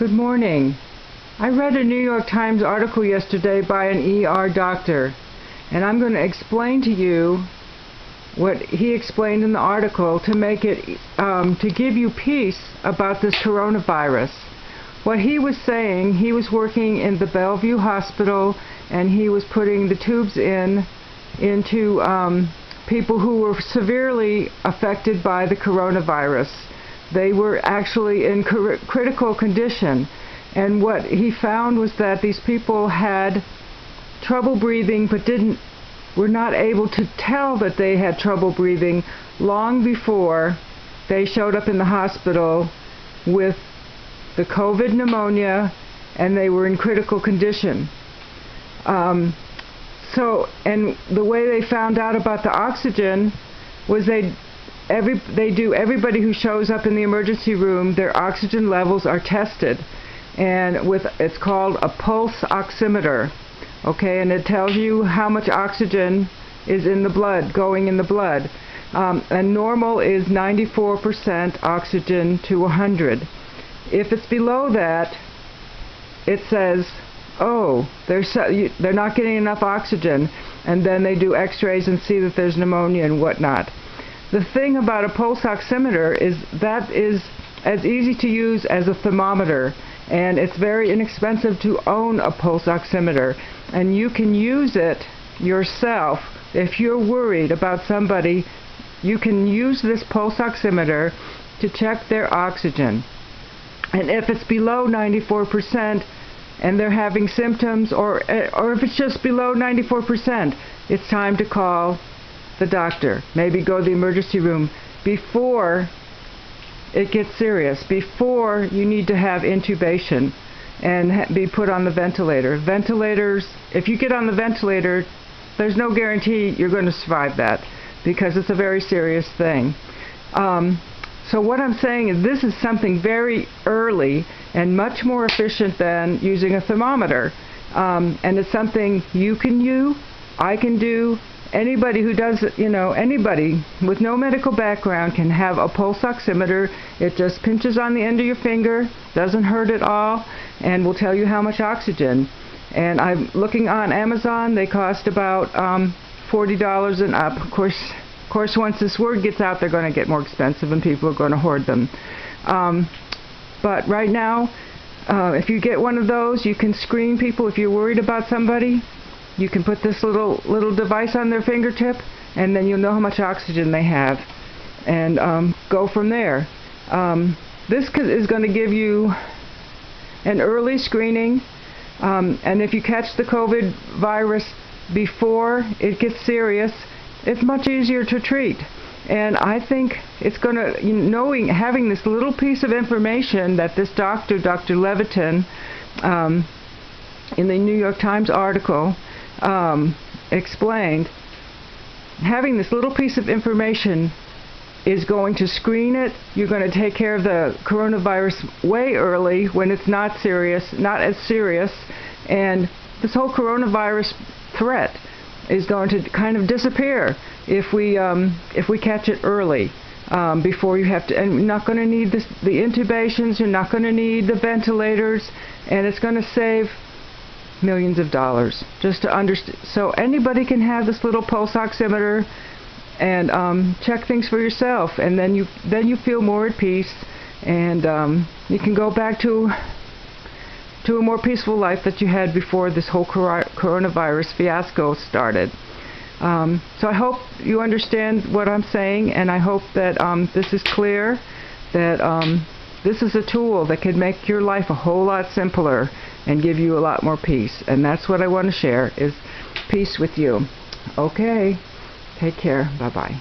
Good morning. I read a New York Times article yesterday by an ER doctor, and I'm going to explain to you what he explained in the article to make it to give you peace about this coronavirus. What he was saying, he was working in the Bellevue Hospital, and he was putting the tubes into people who were severely affected by the coronavirus. They were actually in critical condition, and what he found was that these people had trouble breathing but were not able to tell that they had trouble breathing long before they showed up in the hospital with the COVID pneumonia, and they were in critical condition. And the way they found out about the oxygen was everybody who shows up in the emergency room, their oxygen levels are tested, and it's called a pulse oximeter, okay, and it tells you how much oxygen is in the blood, going in the blood, and normal is 94% oxygen to 100. If it's below that, it says, oh, they're not getting enough oxygen, and then they do x-rays and see that there's pneumonia and whatnot. The thing about a pulse oximeter is that is as easy to use as a thermometer, and it's very inexpensive to own a pulse oximeter, and you can use it yourself. If you're worried about somebody, you can use this pulse oximeter to check their oxygen. And if it's below 94% and they're having symptoms, or if it's just below 94%, it's time to call the doctor. Maybe go to the emergency room before it gets serious, before you need to have intubation and be put on the ventilator. Ventilators, if you get on the ventilator, there's no guarantee you're going to survive that, because it's a very serious thing. So what I'm saying is this is something very early and much more efficient than using a thermometer. And it's something you can do, I can do, anybody who does it, anybody with no medical background can have a pulse oximeter. It just pinches on the end of your finger, doesn't hurt at all, and will tell you how much oxygen. And I'm looking on Amazon, they cost about $40 and up. Of course, once this word gets out, they're going to get more expensive and people are going to hoard them. But right now, if you get one of those, you can screen people. If you're worried about somebody, you can put this little device on their fingertip, and then you'll know how much oxygen they have, and go from there. This is going to give you an early screening, and if you catch the COVID virus before it gets serious, it's much easier to treat. And I think it's going to, having this little piece of information that this Dr. Levitin, in the New York Times article, explained, having this little piece of information is going to screen it. You're going to take care of the coronavirus way early when it's not as serious, and this whole coronavirus threat is going to kind of disappear if we catch it early, before you have to. And you're not going to need the intubations. You're not going to need the ventilators, and it's going to save millions of dollars. Just to understand, so anybody can have this little pulse oximeter and check things for yourself, and then you feel more at peace, and you can go back to a more peaceful life that you had before this whole coronavirus fiasco started. So I hope you understand what I'm saying, and I hope that this is clear, that this is a tool that can make your life a whole lot simpler and give you a lot more peace. And that's what I want to share, is peace with you. Okay, take care. Bye-bye.